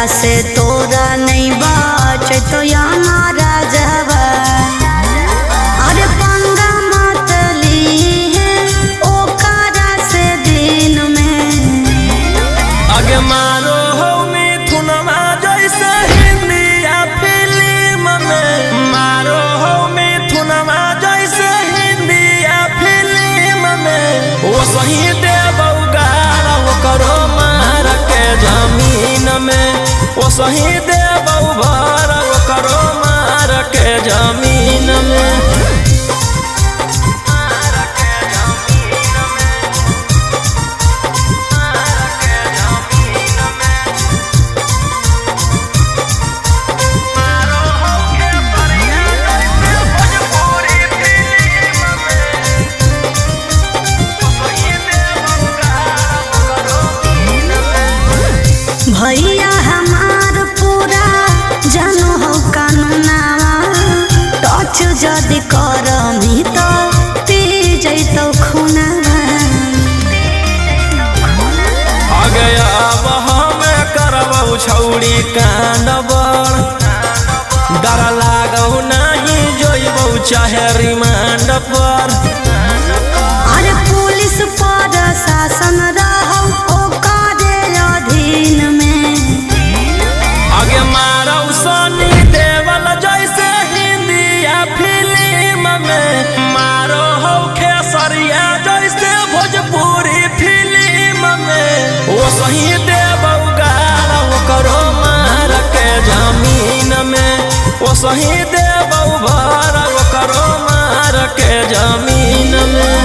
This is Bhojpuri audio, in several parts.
से तोरा नहीं बाच तो हमारा जवा अरे पंगा मत ली है ओकरा से दिन में आगे मारो हो मिथुनमा जैसे हिंदी या फिल्म में मारो हो मिथुनमा जैसे हिंदी या फिल्म में वो सही देबौ गारा वो करो मार के जमीन में वो सही देबौ भारा वो करो मार के जमीन में भैया हमार पूरा जानो हो कानूनावा टच जदि करमी तो पी जैतो खुनावा आगे अब हमें करबौ छौड़ी कांड बड़ डर लागौ नहीं जोइबौ चाहे रिमांड पर अरे पुलिस पर शासन रहौ ओकरे अधीन में आगे मारौ सनी देवल जैसे हिंदी या फिल्म में मारो हो खेसरिया जैसे भोजपुरी फिल्म में वो सही देबौ गारा वो करो मार के जमीन में वो सही देबौ भारा वो करो मार के जमीन में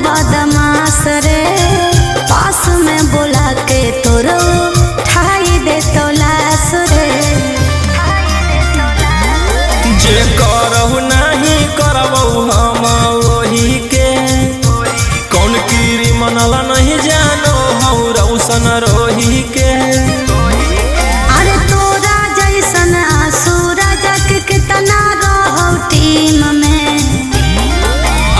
बदमाश रे पास में बोला के तोरो ठाई दे तो लाश रे जे करहु नहीं करबौ हम वही के कौन कीरी मनला नहीं जानो हौ रौशन रोही के अरे तोरा जैसन सूरज के कितना रहो टीम में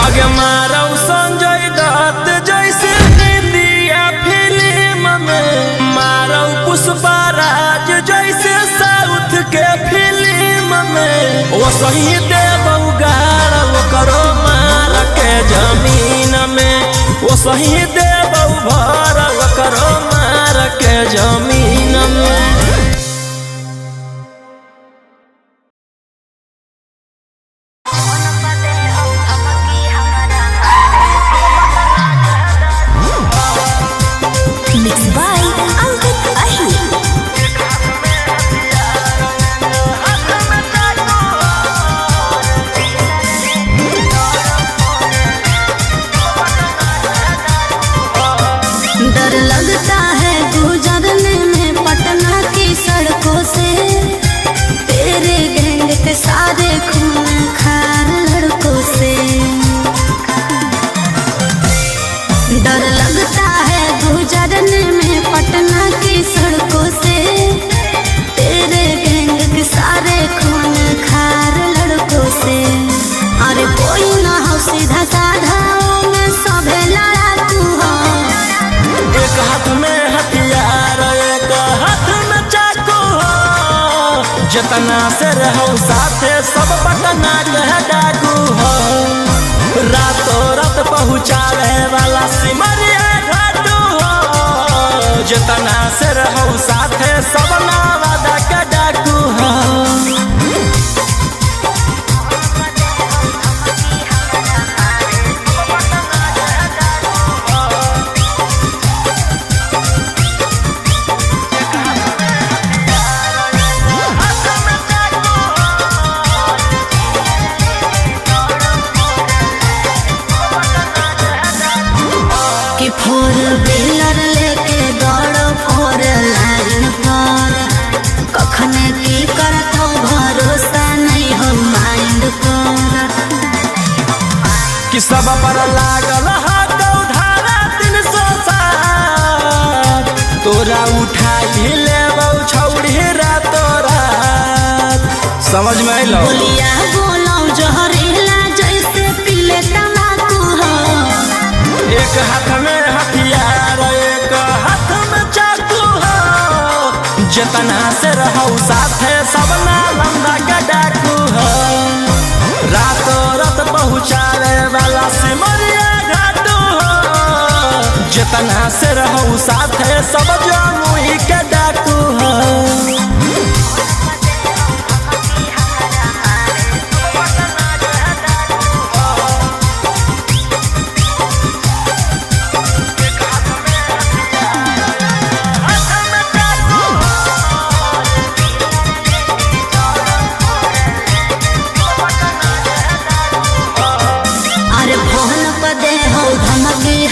आगे मारौ संजय दत्त जैसे हिंदी या फिल्म में मारौ पुष्पा राज जैसे साउथ के फिल्म में वो सही देबौ गारा वो करो मार के जमीन में वो सही देबौ भारा वो करो मार के जमीन में डर लगता है गुजरने में पटना की सड़कों से तेरे गैंग के सारे खून खार लड़कों से डर लगता है गुजरने में पटना की सड़कों से तेरे गैंग के सारे खून खार लड़कों से अरे कोई ना हो सीधा साधा में सभे लड़ाकू हो एक हाथ में हथियार एक हाथ में चाकू हो जितना से रहो साथे सब पटना के डाकू हो रातों रात पहुँचावे वाला सिमरिया घाटू हो जितना से रहो साथे सब नवादा के डाकू हो फोर व्हीलर लेके दौड़ो फोर लाइन पर कखने की कर कि सब पर लागल हाथ उधारा 360 तोरा उठाई लेबौ छौड़ी रातो रात। समझ में अइलो? बोलिया बोलौ जहरीला जैसे पीले तमाकू हो। एक हाथ में हथियार एक हाथ में चाकू हो। जितना से रहौ साथे सब नालंदा के डाकू हो। रातो रात पहुँचावे वाला सिमरिया घाटू हो। जितना से रहौ साथे सब जमुई के डाकू हो।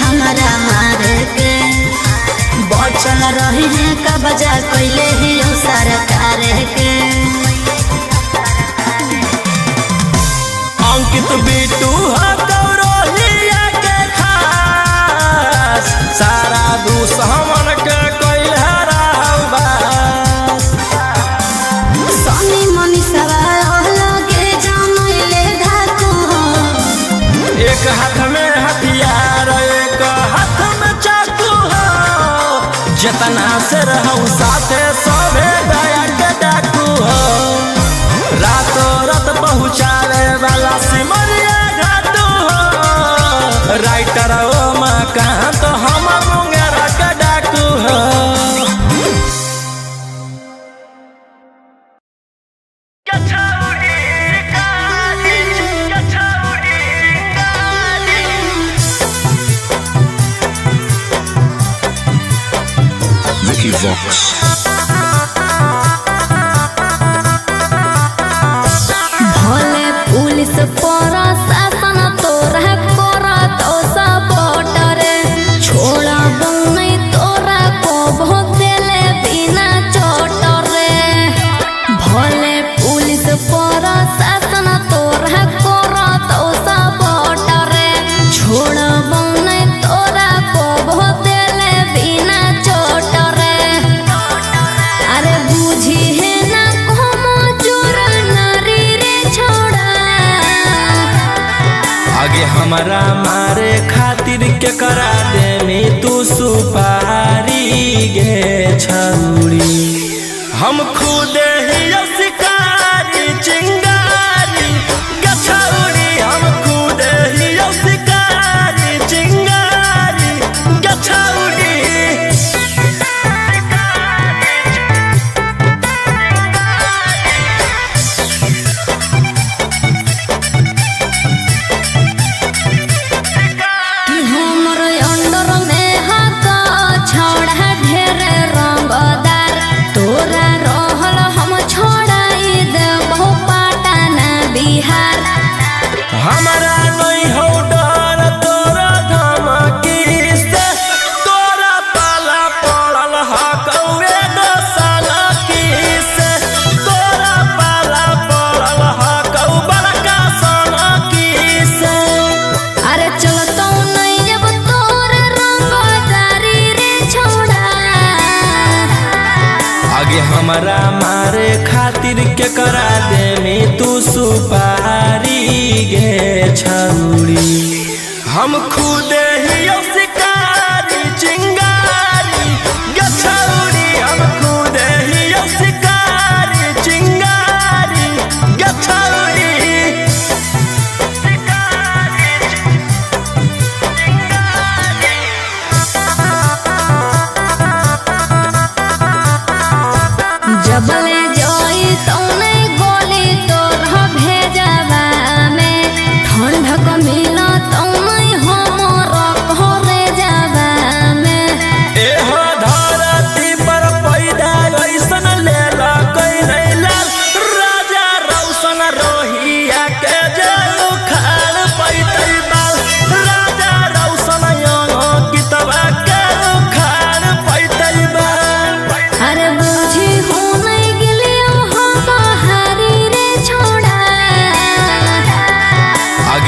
हमारा मारे के बचल रही है का बजा कैले ही सरकार के। अंकित बिटू गौरहिया के खास सारा दुश्मन के कैल हराबास। सनी मनीषवा लगे जमैले धाकू हो। एक हाथ में हथियार एक हाथ में चाकू हो। जितना से रहौ साथे सबे दया के डाकू हो। रातो रात पहुँचावे वाला सिमरिया घाटू हो। राइटर ओ मकान तो हम मुंगेरा के डाकू हो। Vicky Vox. भले पुलिस प्रशासन तोरा करत सपोर्ट रे। छोड़ा बनै तोरा को बहुत देले बिना चोट रे। भले पुलिस प्रशासन तोरा करत सपोर्ट रे। छोड़ा बनै तोरा को बहुत देले बिना चोट रे। अरे बुझी है ना कोमो चोर नारी रे छोड़ा। आगे हमारा मारे खातिर के करा देनी तू सुपारी गे छौड़ी। हम खुद ही शिकारी चिंगारी गे छौड़ी। हम खुद ही शिकारी चिंगारी गे छौड़ी। कि हमर अंडर में हाथ छोड़ा ढेर रंगदार। तोरा रहल हम छोड़ाई देबो पटना बिहार। हमारा नहीं हो डर तोरा धमकी से। तोरा पाला पड़ल हकौए दोसाला की से। तोरा पाला पड़ल हकौ बड़का साला की से। अरे चलतो नहीं अब तोर रंगदारी रे छोड़ा। आगे हमारा मारे खातिर के करा देमी तू सुपारी गे छौड़ी। हम खुद ही शिकारी चिंगारी गे छौड़ी। हम खुद ही शिकारी चिंगारी गे छौड़ी। जबले जोई तो नहीं गोली तोर भेजवा में। ठंडक मिला तो नहीं हमर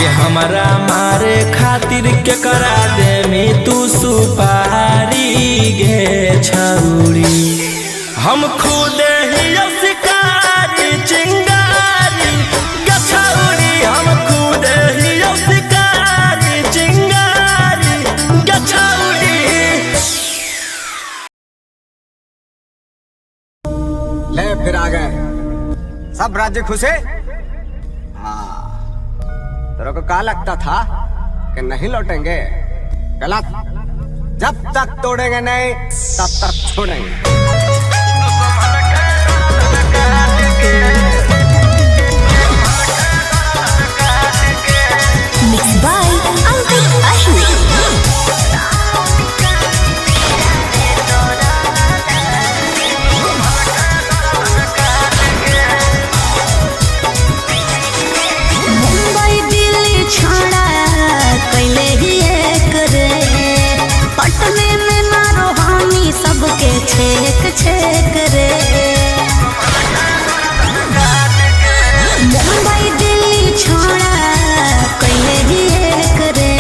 आगे हमारा मारे खातिर के करा दे में तू सुपारी गे छौरी। हम खुद ही शिकारी चिंगारी गे छौरी, हम खुद ही शिकारी चिंगारी गे छौरी। ले फिर आ गए सब राज्य खुशे। हाँ, तेरे को क्या लगता था कि नहीं लौटेंगे? गलत। जब तक तोड़ेंगे नहीं तब तक छोड़ेंगे। Mixed by Ankit Ahmed. Mumbai Delhi छोड़ा कैले ही एक रे, पटने में मारो हामी सबके छेक छेक रे। मुंबई दिल्ली छोड़ा कैले ही एक रे,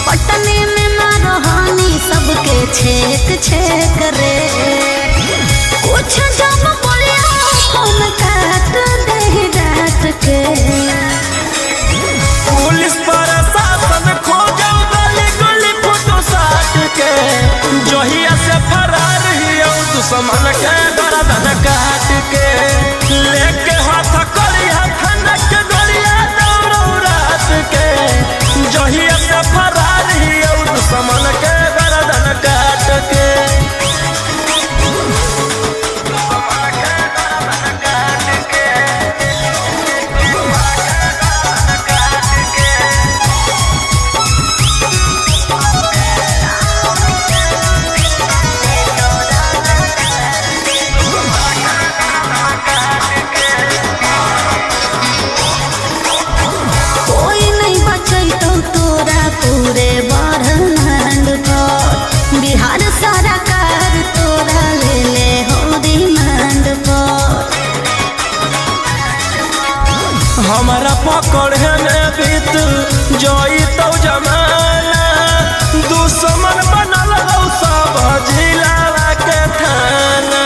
पटने में मारो हामी सबके छेक छेक रे। कुछ जब बोलिया फोन काट दे डांट के। पुलिस प्रशासन खोजो गली गली फोटो साट के, जहिया से फरार हियो दुश्मन के गर्दन काट के। लेके हाथ करिया खनक गलिया दौड़ो रात के, जहिया से फरार हियो दुश्मन के गर्दन काट के। कोई नहीं बचैतो तोरा पूरे ब्रह्मांड पर, बिहार सरकार तोरा ले ले हो रिमांड पर। हमारा पकड़े में बीत जोई तो जमाना, दुश्मन बनल हो सब जिला के थाना।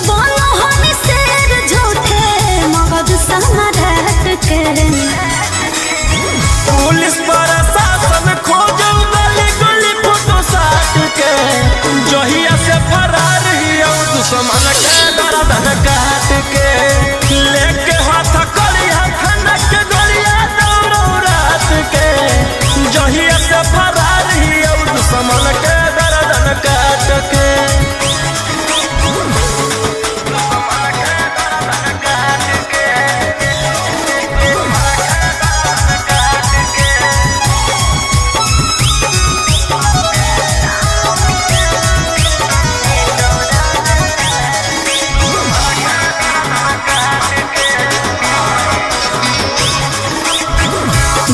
बोलो हम शेर झूठे मगध सम्राट के। पुलिस प्रशासन खोजो गली गली फोटो साट के, जहिया से फरार हियो दुश्मन के गर्दन काट के। लेके हाथ करिया खनक गलिया दौड़ो रात के, जहिया से फरार हियो दुश्मन के गर्दन काट के।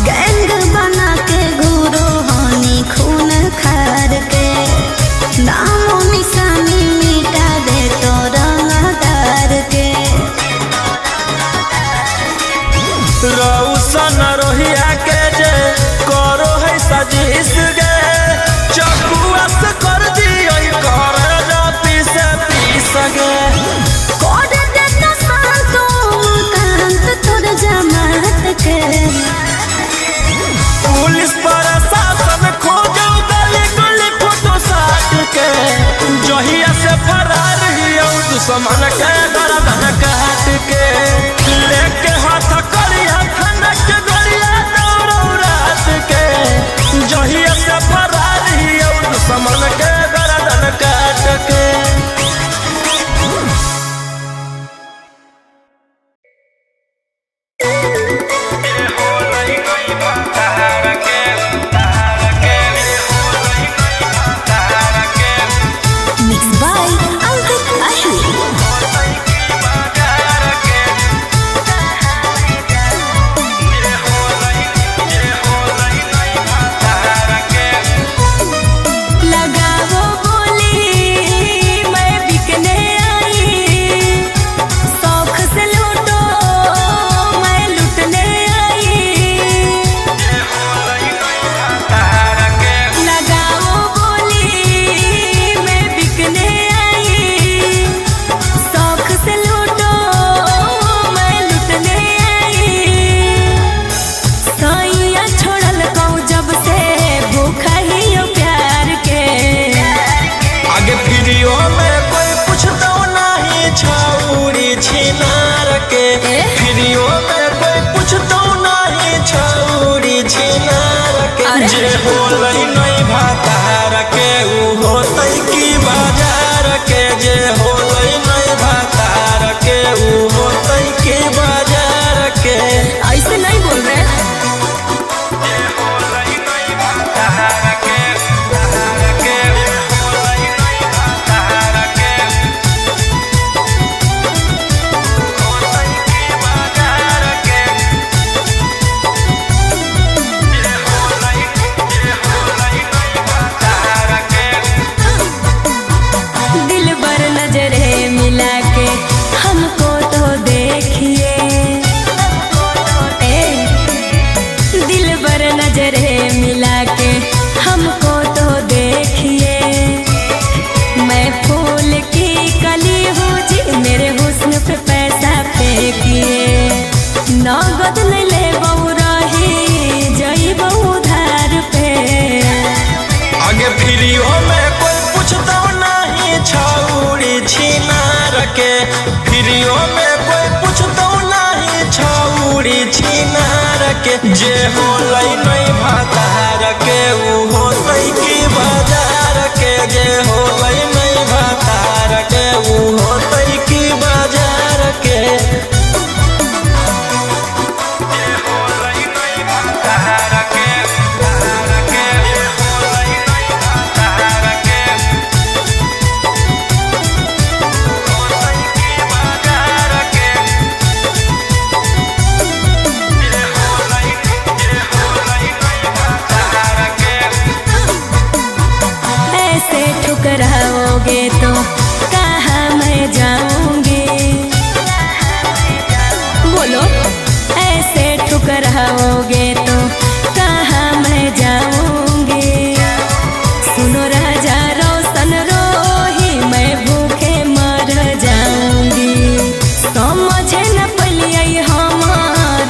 गैंग बना के घूरो हानि खून खार के, नामो निशानी मिटा दे तो रंगदार के। रौशन रोहिया के जे करो है सजिस गे, चकुआ से कर दियो कर जो पीस पीस गे। कोड दे तो शांतो कांत तोर जमात के। पुलिस प्रशासन खोजो गली गली फोटो साट के, जहिया से फरार हियो दुश्मन के गर्दन काट के। लेके हाथ करिया खनक गलिया दौड़ो रात के, जहिया से होलई नहीं भातार के ऊ होतई की बाजार के जे होलई नहीं भातार के ऊ होतई की बाजार के। ऐसे नहीं बोल रहे। हमको तो देखिए मैं फूल की कली हूँ जी, मेरे हुस्न पे पैसा फेंकिए। नगद नहीं ले बहु रही जई बहु धार पे। आगे फ्रीओ में कोई पूछता नहीं छौड़ी छिनार के, फ्रीओ में कोई पूछता नहीं छौड़ी छिनार के। जे होलई नहीं भातार के ऊ होतई की बाजार के, जे होलई नहीं भातार के ऊ होतई की बाजार के। ठुकराओगे तो कहाँ मैं जाऊंगी, बोलो ऐसे ठुकराओगे तो कहाँ मैं जाऊंगी। सुनो राजा रोशन रोही मैं भूखे मर जाऊंगी। समझे न पलिए हम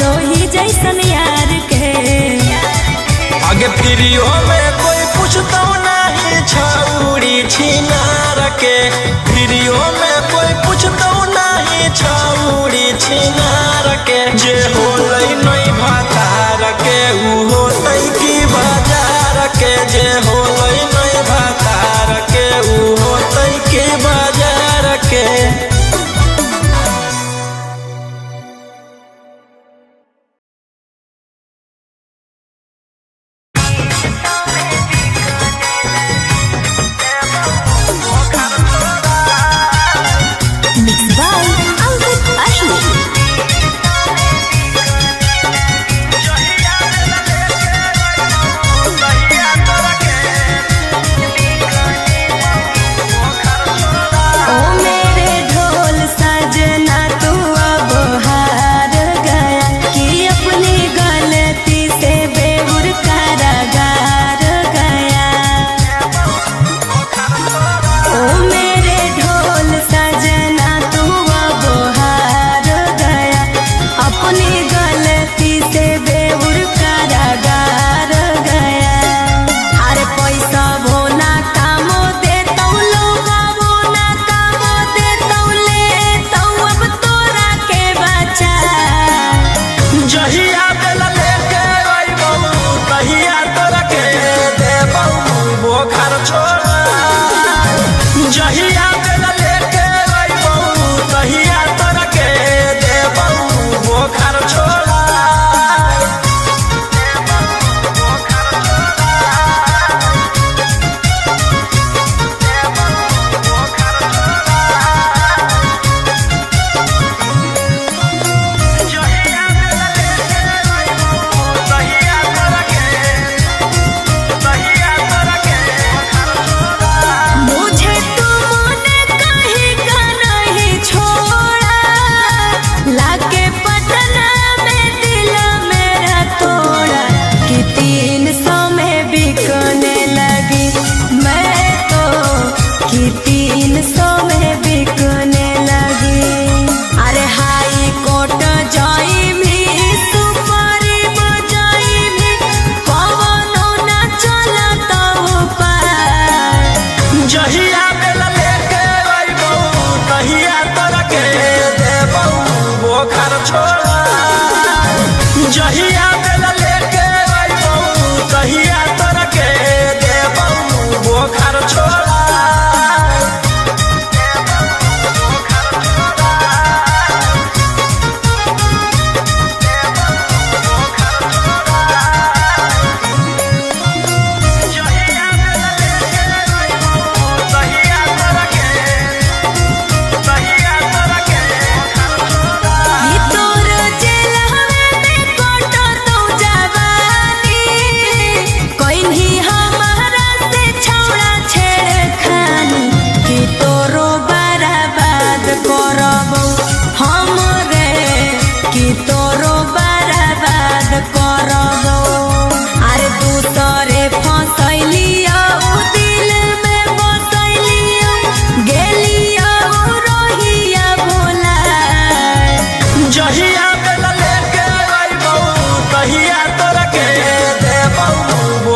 रोही जैसन यार के। आगे फ्रीओ में कोई पूछता नहीं छौड़ी छिनार के, फ्रीओ में कोई पूछता नहीं छौड़ी छिनार के। जे होलई नहीं भातार के ऊ होतई की बाजार के, जे होलई नहीं भातार के ऊ होतई की बाजार के। Mixed by Albert Ashley.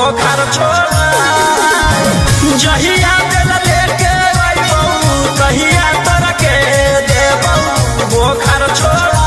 बोखर छोड़ा जहिया दिल लेके अइबौ तहिया तोरा के देबौ बोखर छोड़ा।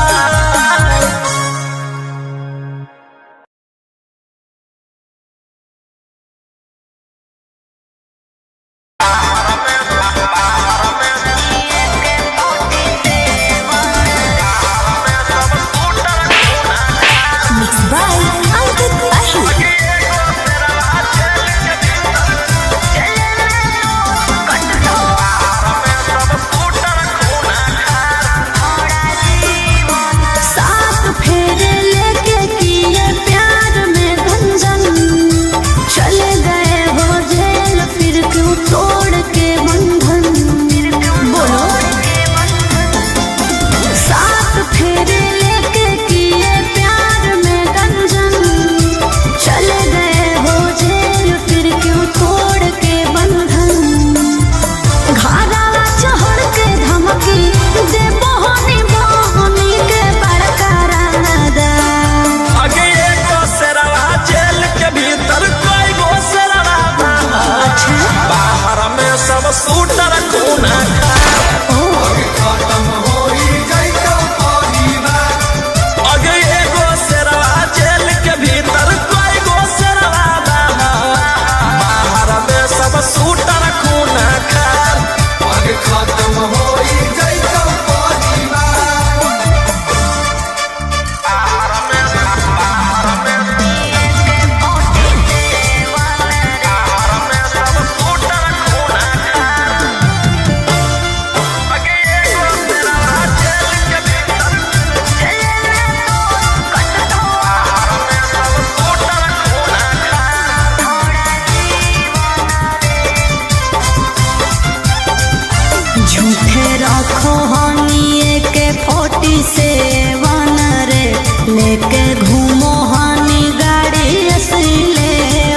लेके घूमो हानी गाड़ी असले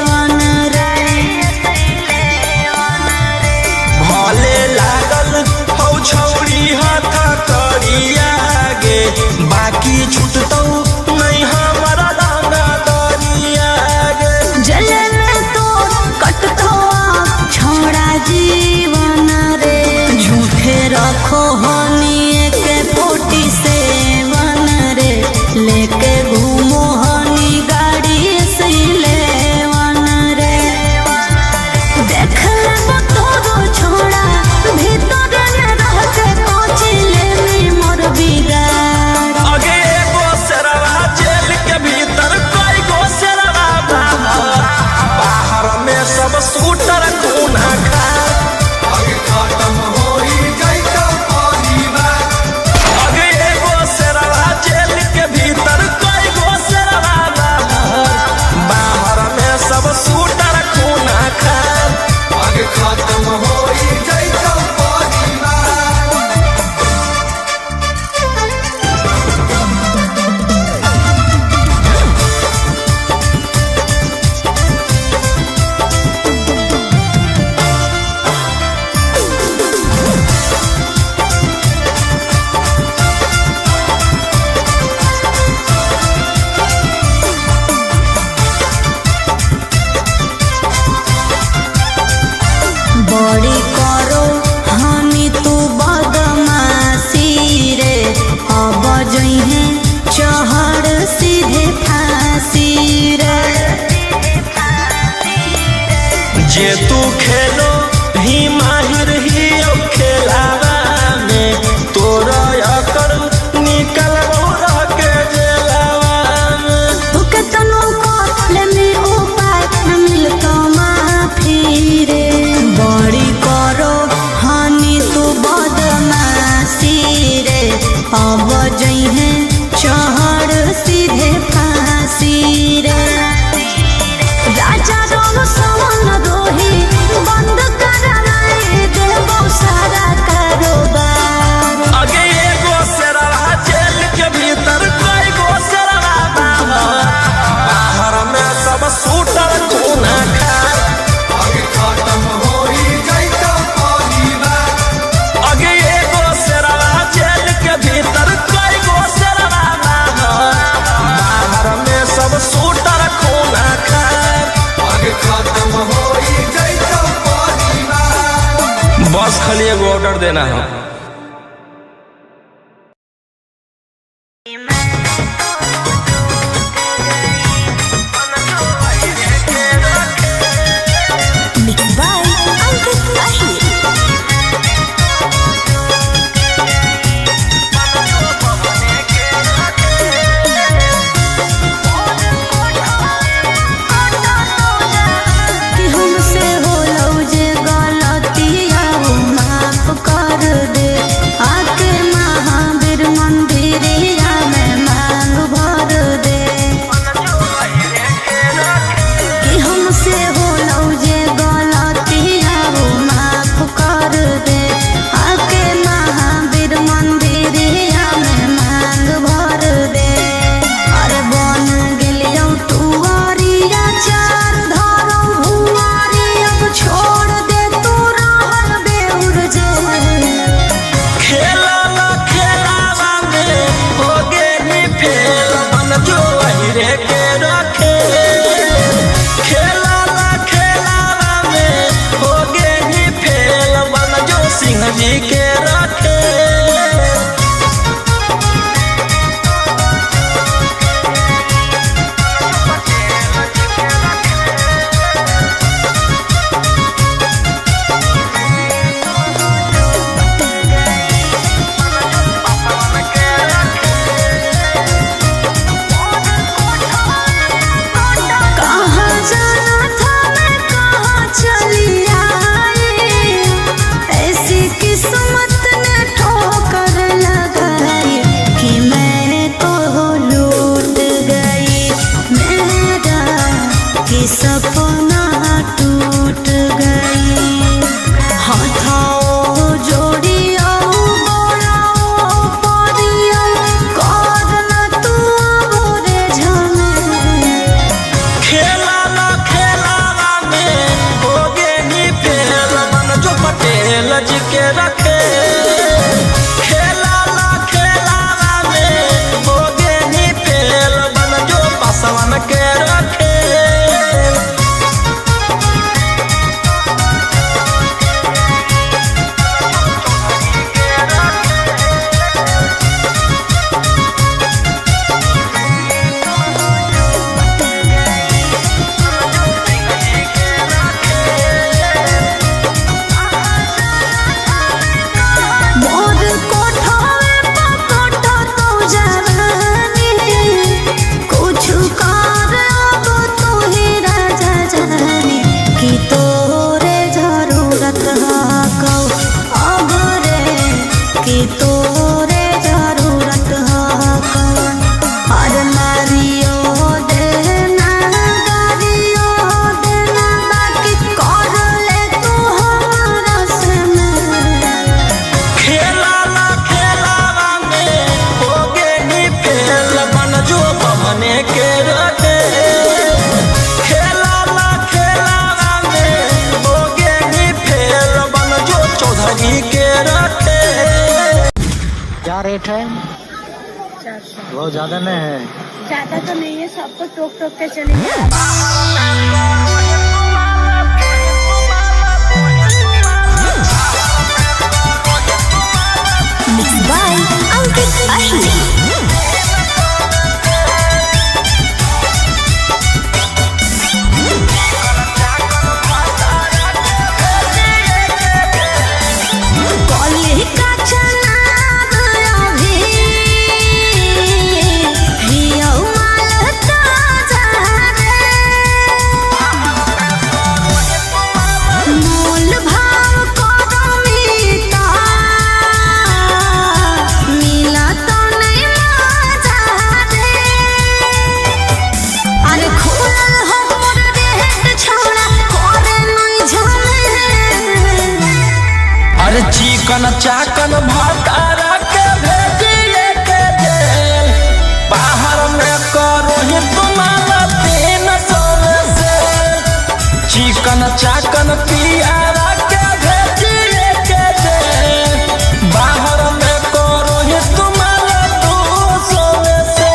वन रे भले लागल हौ छौरी हाथ करिया गे बाकी छूटतौ नहीं हमारा डांगा दरिया गे जले में तो कटतो छोड़ा जीवन रे झूठे रखो हानी के फोटी से वन रे लेके घूमो हानी गाड़ी असले वन रे देख ले तोरो छोड़ा भीतर में रह के कोची ले मोर बिगाड़ आगे एगो सेरवा जेल के भीतर कोई गो सेरवा बाहर में सब सूटर खूना खा आगे खत्म होई जाइतो परिवार आगे एगो सेरवा जेल के भीतर कोई गो सेरवा बाहर में सब सूटर खूना खा आगे खत्म होई जाइतो परिवार। बड़ी करो हानि तू बदमाशी रे अब जइहे चहड़ सीधे फांसी रे जे तू खेलो ही माहिर ही अब खेलावा में तोरा अकर निकल रह के जेलावा में तू केतनो ले में उपाय न मिलतो माफी रे बड़ी करो हानि तू बदमाशी रे अब जइहे चहड़ सीधे फांसी रे राजा रोम सवन रोही बंद एगो ऑर्डर देना है। क्या रेट है? 400। बहुत ज्यादा नहीं है? ज्यादा तो नहीं है, सबको टोक टोक के चलेंगे। Mixed by Ankit Ahir. चिकन चाकन भातारा के भेजिए के जेल, बाहर में करो ही तुम्हारा 300 से। चिकन चाकन पियारा के भेजिए के जेल, बाहर में करो ही तुम्हारा 200 से।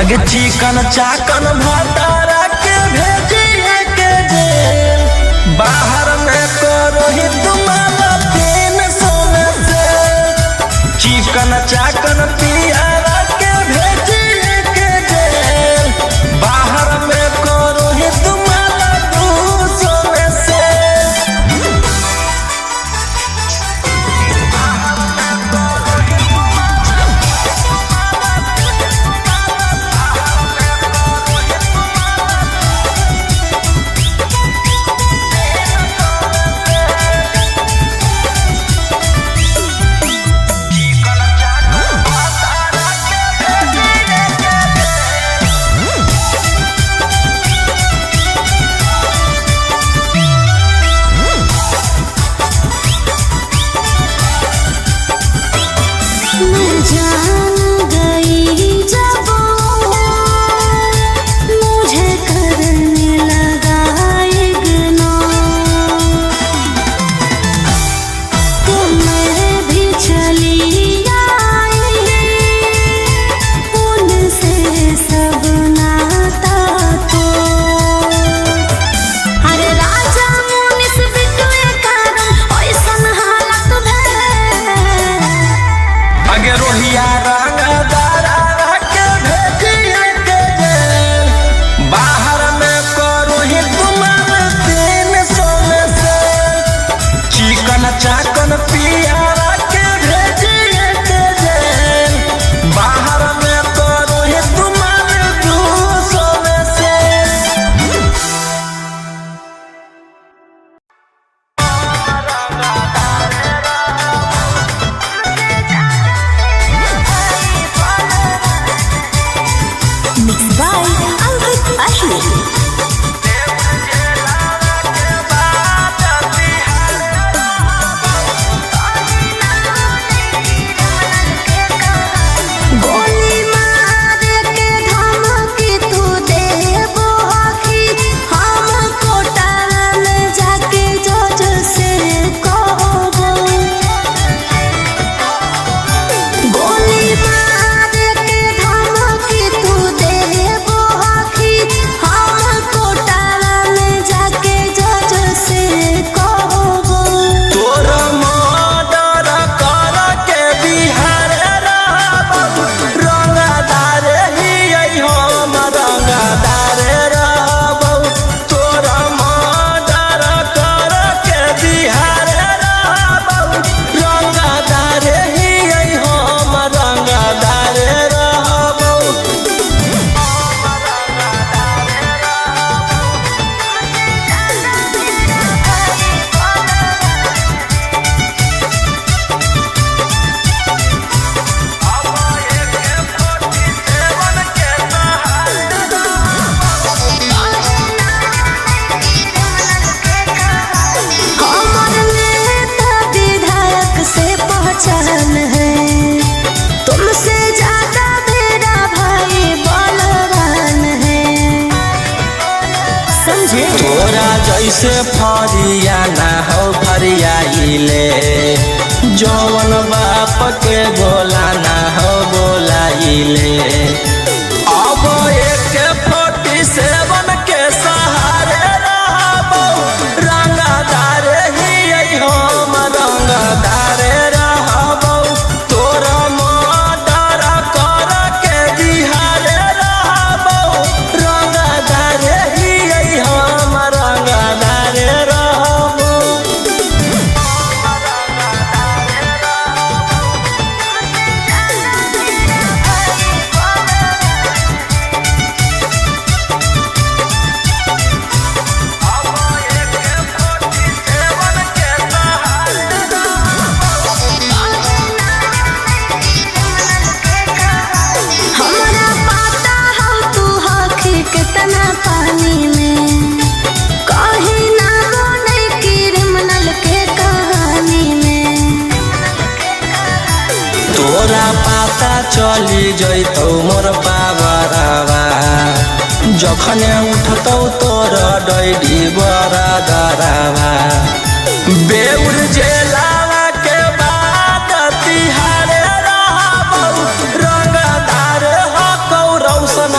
आगे चिकन चाकन भतारा के भेजिए के दे बाहर में करो ही तुम्हारा 300 में से चिकन चाकन पियारा के भेजिए के दे बाहर में करो ही तुम्हारा 200 में से मैं जान गई जब मुझे करने लगा इग्नोर तो मैं भी चली आई उनसे सब नाता तो अरे राजा मुनिस बिटुए कारण ऐसन हालत भे आगे रोहिया रंगदारा के भेजिए के दे बाहर में करो ही तुम्हारे 300 में से चिकन चाकन पियारा के भेजिए के दे बाहर में करो ही तुम्हारे 200 में से Mixed by Ankit Ashwin. गोली मार के धमकी तू देबो आखी हम कोटाला में जाके जज से कहबो गोली मार के धमकी तू देबो आखी हम कोटाला में जाके जज से कहबो तोर मर्डर कर के बिहार रहबो रंगदार ही हम रंगदार रहबो तोर मर्डर कर के बिहार रहबो रंगदार ही हम रंगदार रहबो हमर नेता विधायक से पहचान है तुमसे ज्यादा मेरा भाई बलवान है समझे तोरा जैसे फरिया ना हो फरियाइले जौवन बाप के गोला ना हो बोलाइले अब एक 47 के सहारे रहबो रंगदार ही हम रंगदार रहबो तोरा मर्डर कर के बिहार रहबो रंगदार ही हम रंगदार रहबो हमरा पता हो तू हखी कितना पानी में कहीं ना नहीं क्रिमिनल के कहानी में तोरा पता चली जैतौ मोर पावरवा जखने उठतौ तोर डैडी बड़ा दरवा बेउर जेलावा के बाद तिहारे रहबौ रंगदार हकौ रौशन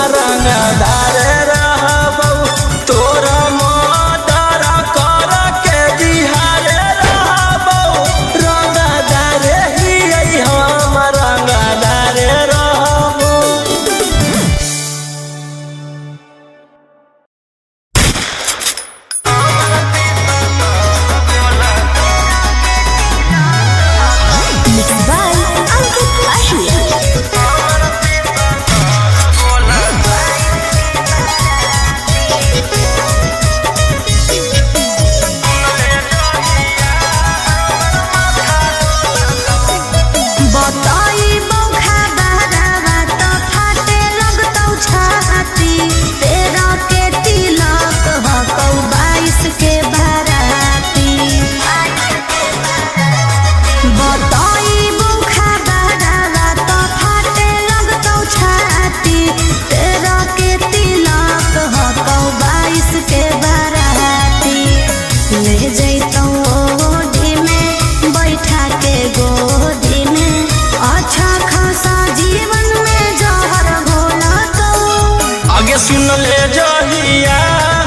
सुन ले जहिया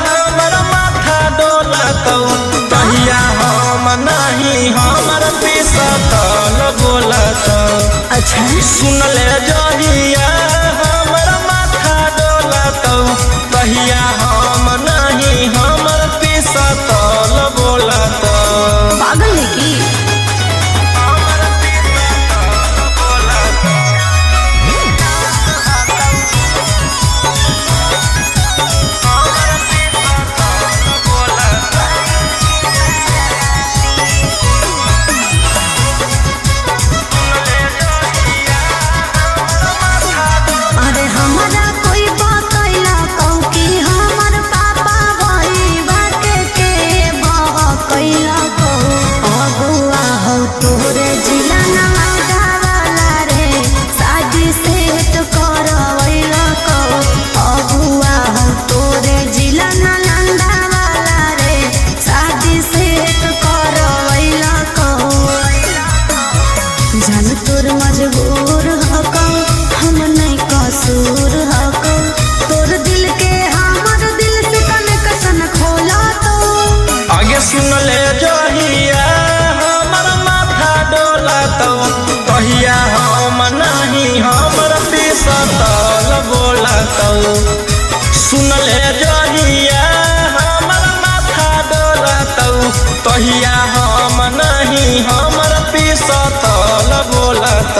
हमर माथा डोलत तहिया हम नहीं हमर पिसतल बोलत। अच्छा सुन ले जहिया हमर माथा डोलत तहिया हम नहीं हमर पिसतल बोलत। पागल है की जान तोर मजबूर हको हम नहीं कसूर हको तोर दिल के हमर दिल से कनेक्शन खोला तो आगे सुन ले जहिया हमर माथा डोलत तहिया हम नहीं हमर पिसतल बोलत। सुन ले जहिया हमर माथा डोलत तहिया हम नहीं हमर पिसतल बोलत।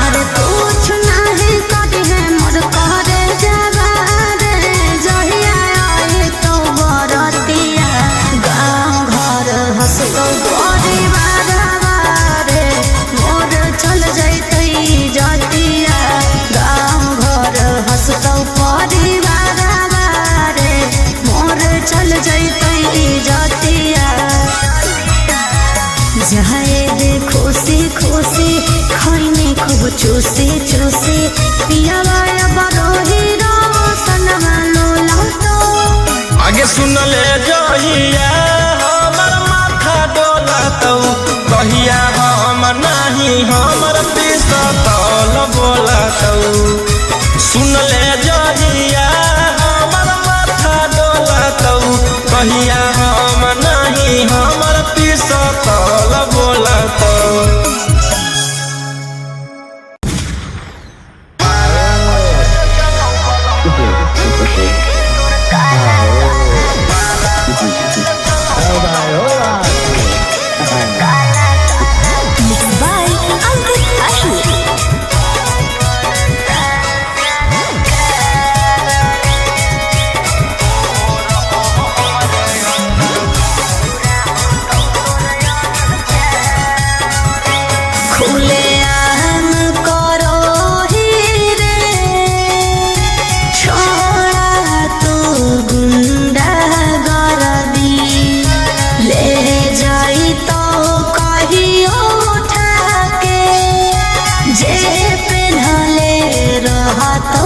अरे कुछ नहीं करी है मोर करे जवारे जहिया आए तो बरतिया गाँव घर हंसतो परिवार रे मोर चल जैते जतिया गाँव घर हंसतो परिवार रे मोर चल जैते जतिया जाए दे खुशी खुशी खैनी खूब चूसी चूसी पियावाया बरोही रोशनमा लोला तो आगे सुन ले जहिया हमर माथा डोलत कहिया हम नहीं हमर पिसतल बोलत। सुन ले जहिया हमर माथा डोलत कहिया हम नहीं हमर पिसतल बोलत। Mixed by Uncle Ashu. खुले आम करो ही रे छोड़ा तू गुंडा गर्दी ले जाई तो कहियो उठा के जे पेन्हले रहा तो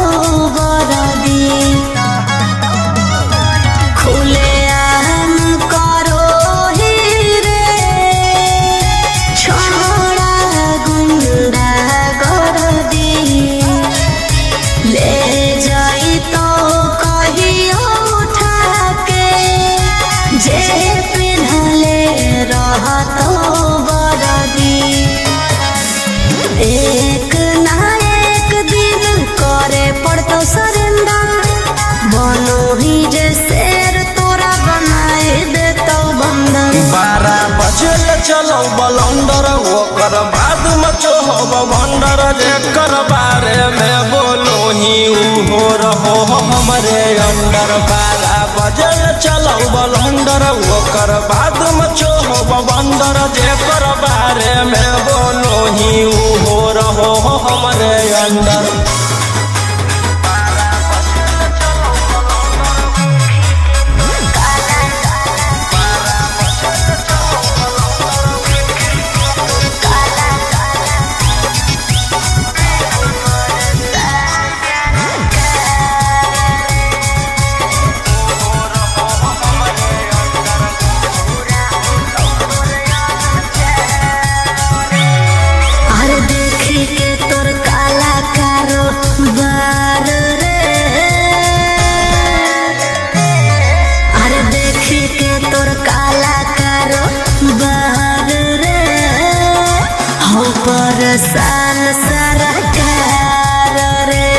बरदी। खुले आम करो ही रे छोड़ा गुंडा गर्दी ले जाई तो कहियो उठा के जे पेन्हले रहा तो बरदी। एक ना एक दिन करे पड़तो सरेंडर बनो ही जे शेर तोरा बनाए देतो बंदर। 12 बजे चलो बलंदर ओकर बाद मचो हो भंडर जेकर बारे में बोलो ही हो रहो हमरे अंडर। 12 बजे चलो बलंदर ओकर बाद मचो हो भंडर जेकर बारे में बोलो ही हो रहो हमरे अंडर। काला परेशान सरकार रे।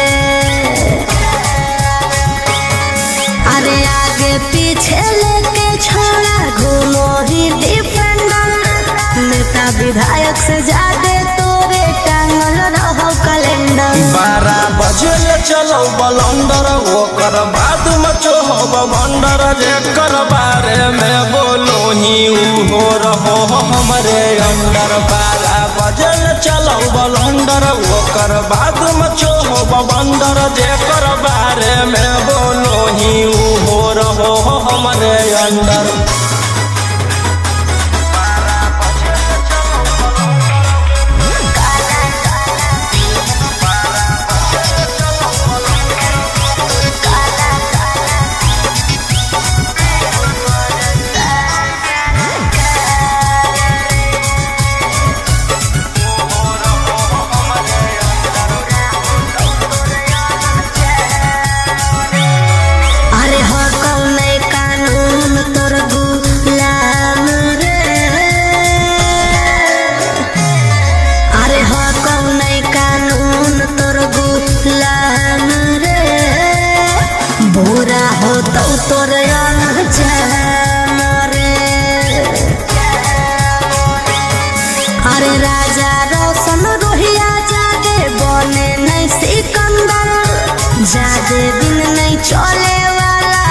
अरे आगे पीछे लेके छोड़ा घूमो ही डिफेंडर। नेता विधायक से ज्यादा तोरे टांगल रहो कैलेंडर। 12 बजे चलो बलंदर ओकर बाद मचो हो भंडर। जेकर बारे में बोलो ही हो रहो हमरे अंडर। 12 बजे चलो बलंदर ओकर बाद मचो हो भंडर। जेकर बारे में बोलो ही हो रहो हमरे अंडर। अरे राजा रोशन रोहिया जादे बने नहीं सिकंदर। जादे दिन नहीं चले वाला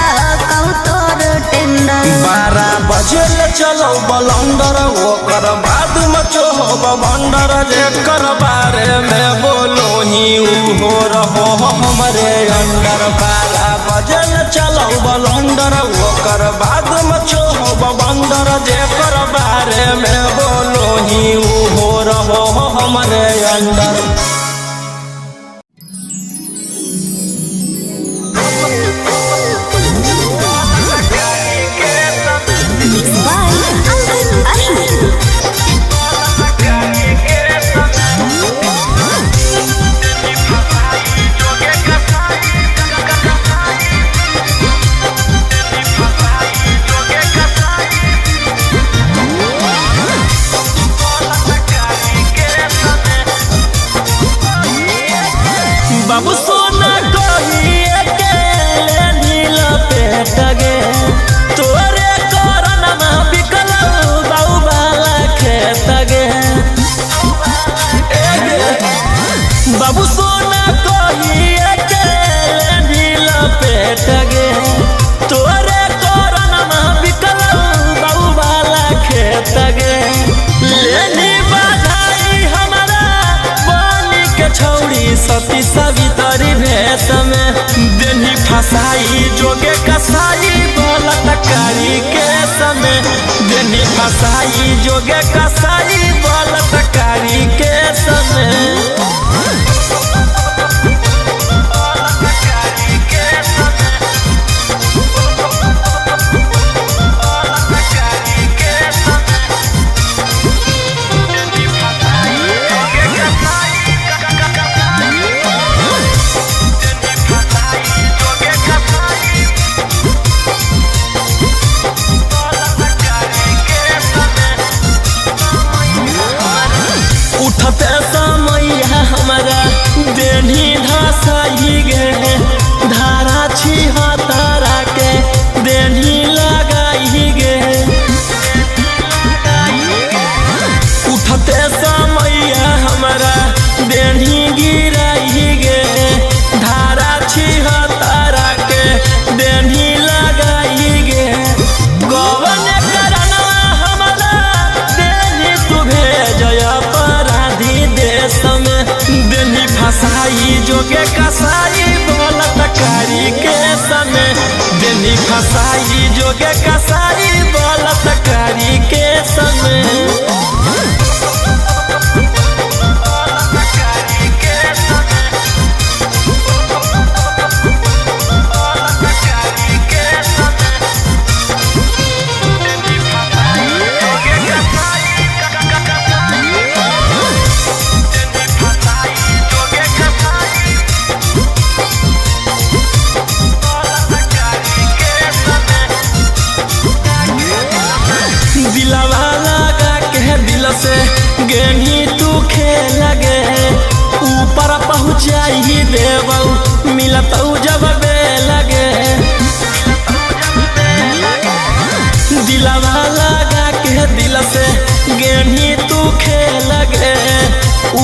कहू तोर टेंडर। 12 बजे चलो बलंदर ओकर बाद मचो हो भंडर। जेकर बारे में बोलो ही हो रहो हमरे अंडर। 12 बजे चलो बलंदर ओकर बाद मचो हो भंडर। जेकर बारे में बोलो ही हो रहो हमरे अंडर। बाबू सोना कहिए के नील पेट गे। तोरे करन में बिकल बाऊ वाला खेत गे। बाबू सोना कहिए के नील पेट गे। तोरे करन में बिकल बाऊ वाला खेत गे। लेनी बधाई हमारा बनी के छौड़ी सती सवितरी भेष में। देनी फसाई जोगे कसाई बलात्कारी के समय। देनी फसाई जोगे कसाई बलात्कारी के समय। उठते समय हमारा देनी धसाई गे। धारा छिहत्तरा के देनी लगाई गे। उठते समय हमारा देनी गिराई गे। धारा छिहत्तरा के देनी लगाई गे। गवन करना हमारा देनी तू भेजया देश में। देनी फसाई जोगे कसाई बलात्कारी के समय। देनी फसाई जोगे कसाई बलात्कारी के समय। दिलवा लगा के दिल से गेनी तू खे ऊपर पहुँचाई देबऊ मिलतऊ जब बे लगे दिलवा लगा के दिल से गेनी तू खेल गे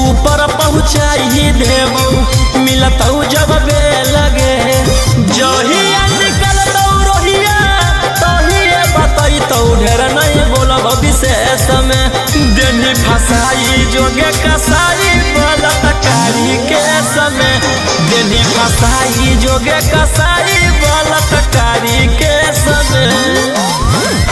ऊपर पहुँचाई देबऊ मिलतऊ जब बे लगे जहिया निकल दौ रोहिया तहिए बतैतौ ढेर नहीं बोलब विशेष में देनी फसाई जोगे कसाई बोलत कारी के समय देनी फसाई जोगे कसाई बोलत कारी के समय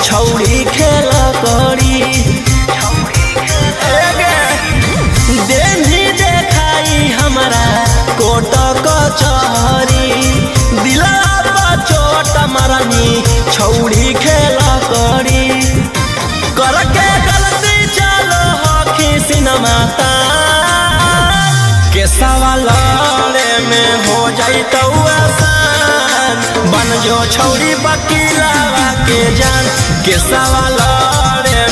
छौड़ी खेल करी देनी देखाई हमारा कोट कचहरी दिला चोट मरनी छौड़ी खेल करी करके गलती चलो हखी सिनेमा के सवाल में हो जाइतौ आसान बन जो छौड़ी वकीलावा के जान के सवाल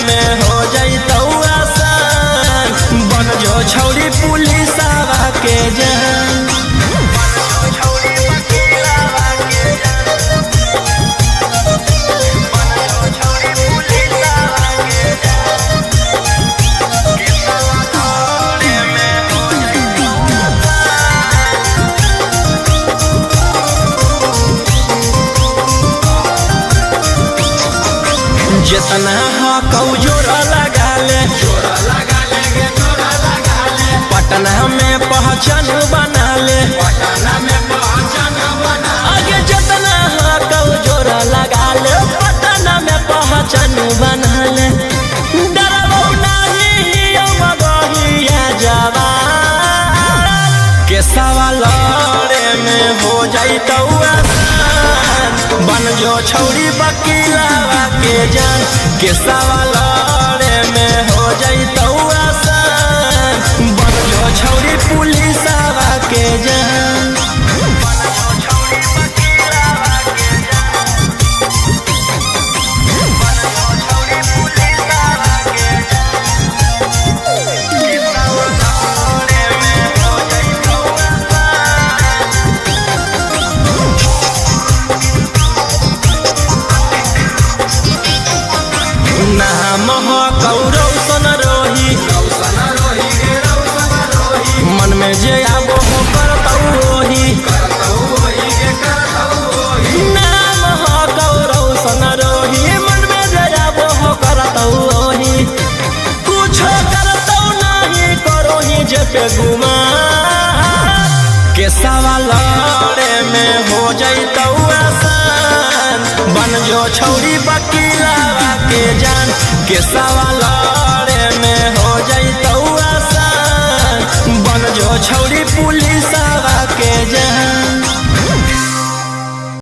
में हो जाइतौ आसान बन जो छौड़ी पुलिसवा के जान जितना हकौ जोरा लगा ले पटना में पहचान बना ले आगे जितना हकौ जोरा लगा ले पटना में पहचान बना ले डरबौ नहीं मगहिया जवान के सवाल में हो जाइतौ आसान बन जो छौड़ी वकीलावा के जान के सवाल में हो जाइतौ आसान बन जो छौड़ी पुलिसवा के जान नाम हो कौरौसन रोही मन में जे आबो हो करतौ रोही नाम हो कौरौसन रोही मन में जे आबो हो करतौ रोही कुछो करतौ नहीं करोही जे पे गुमा के सवाल में हो जाइतौ आसान बन जो छौड़ी वकीलावा के जान के सवाल में हो जाइतौ आसान बन जो छौड़ी पुलिस